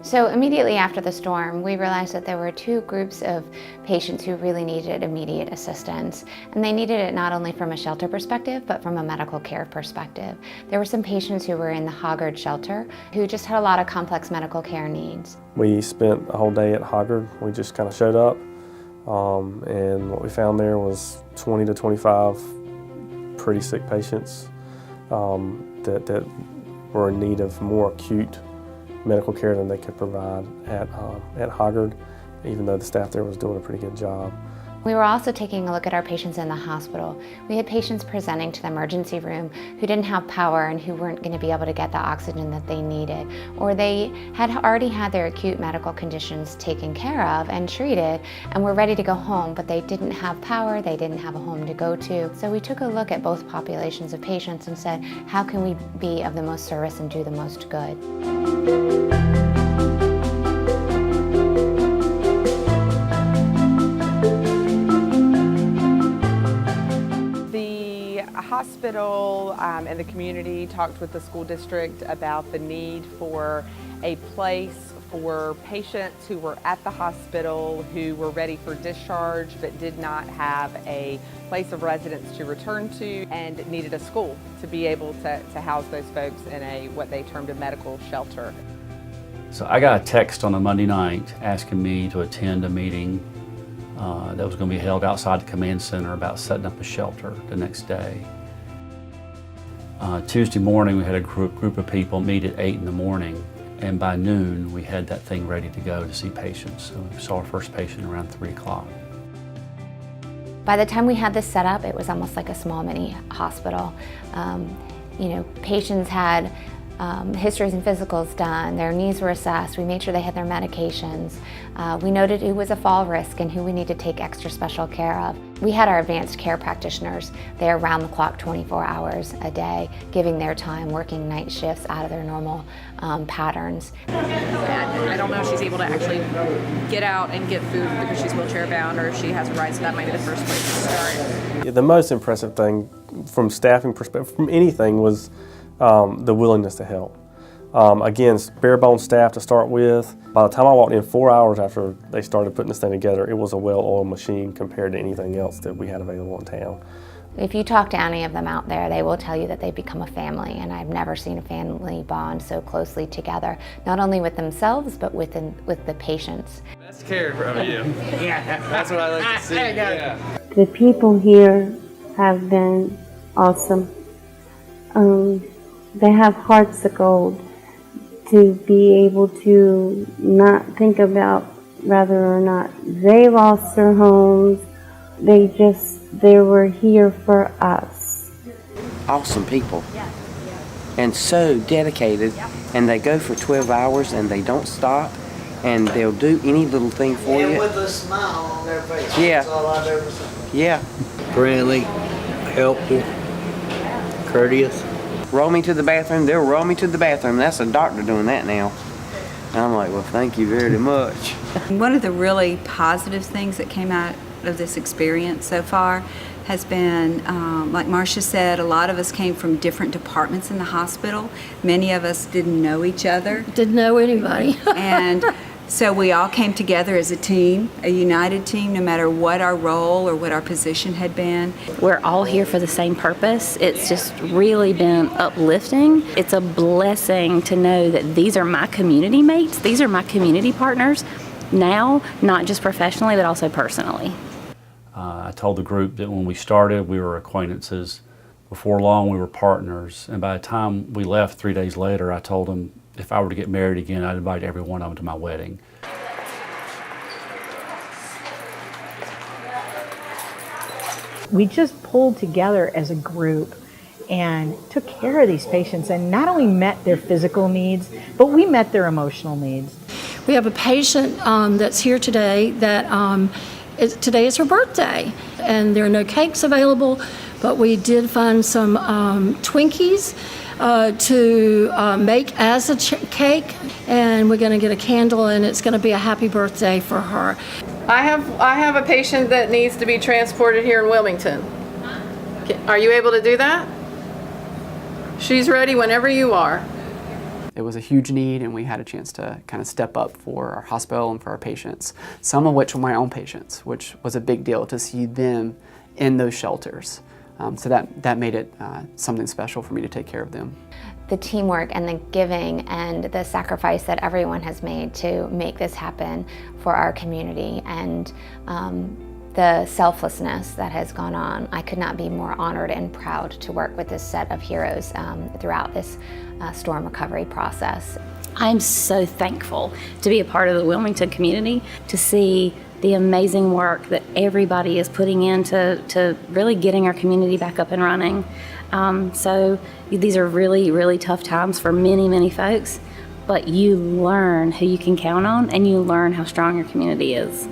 So immediately after the storm, we realized that there were two groups of patients who really needed immediate assistance. And they needed it not only from a shelter perspective, but from a medical care perspective. There were some patients who were in the Hoggard shelter who just had a lot of complex medical care needs. We spent a whole day at Hoggard. We just kind of showed up, and what we found there was 20 to 25 pretty sick patients that were in need of more acute medical care than they could provide at Hoggard, even though the staff there was doing a pretty good job. We were also taking a look at our patients in the hospital. We had patients presenting to the emergency room who didn't have power and who weren't going to be able to get the oxygen that they needed, or they had already had their acute medical conditions taken care of and treated and were ready to go home, but they didn't have power, they didn't have a home to go to. So we took a look at both populations of patients and said, how can we be of the most service and do the most good? Hospital and the community talked with the school district about the need for a place for patients who were at the hospital who were ready for discharge but did not have a place of residence to return to and needed a school to be able to house those folks in a what they termed a medical shelter. So I got a text on a Monday night asking me to attend a meeting that was going to be held outside the command center about setting up a shelter the next day. Tuesday morning we had a group of people meet at 8 in the morning, and by noon we had that thing ready to go to see patients. So we saw our first patient around 3 o'clock. By the time we had this set up, it was almost like a small mini hospital. Patients had histories and physicals done, their needs were assessed, we made sure they had their medications. We noted who was a fall risk and who we need to take extra special care of. We had our advanced care practitioners there around the clock 24 hours a day, giving their time, working night shifts out of their normal patterns. I don't know if she's able to actually get out and get food because she's wheelchair bound or if she has rides, so that might be the first place to start. Yeah, the most impressive thing from staffing perspective, from anything, was the willingness to help. Again, bare bones staff to start with. By the time I walked in 4 hours after they started putting this thing together, it was a well-oiled machine compared to anything else that we had available in town. If you talk to any of them out there, they will tell you that they've become a family, and I've never seen a family bond so closely together, not only with themselves, but with the patients. Best care from you. Yeah, that's what I like to see. Yeah. The people here have been awesome. They have hearts of gold to be able to not think about whether or not they lost their homes. They were here for us. Awesome people. And so dedicated, and they go for 12 hours and they don't stop, and they'll do any little thing for you. And with a smile on their face. Yeah. That's all I've ever seen. Yeah. Friendly, helpful, courteous. Roll me to the bathroom, they'll roll me to the bathroom. That's a doctor doing that now. And I'm like, well, thank you very much. One of the really positive things that came out of this experience so far has been, like Marcia said, a lot of us came from different departments in the hospital. Many of us didn't know each other. Didn't know anybody. And so we all came together as a team, a united team, no matter what our role or what our position had been. We're all here for the same purpose. It's just really been uplifting. It's a blessing to know that these are my community mates, these are my community partners now, not just professionally, but also personally. I told the group that when we started, we were acquaintances. Before long, we were partners. And by the time we left 3 days later, I told them if I were to get married again, I'd invite every one of them to my wedding. We just pulled together as a group and took care of these patients and not only met their physical needs, but we met their emotional needs. We have a patient that's here today that today is her birthday, and there are no cakes available, but we did find some Twinkies to make as a cake, and we're going to get a candle, and it's going to be a happy birthday for her. I have a patient that needs to be transported here in Wilmington. Are you able to do that? She's ready whenever you are. it was a huge need, and we had a chance to kind of step up for our hospital and for our patients, some of which were my own patients, which was a big deal to see them in those shelters. So that made it something special for me to take care of them. The teamwork and the giving and the sacrifice that everyone has made to make this happen for our community, and the selflessness that has gone on. I could not be more honored and proud to work with this set of heroes throughout this storm recovery process. I'm so thankful to be a part of the Wilmington community, to see the amazing work that everybody is putting into really getting our community back up and running. So these are really, really tough times for many, many folks, but you learn who you can count on, and you learn how strong your community is.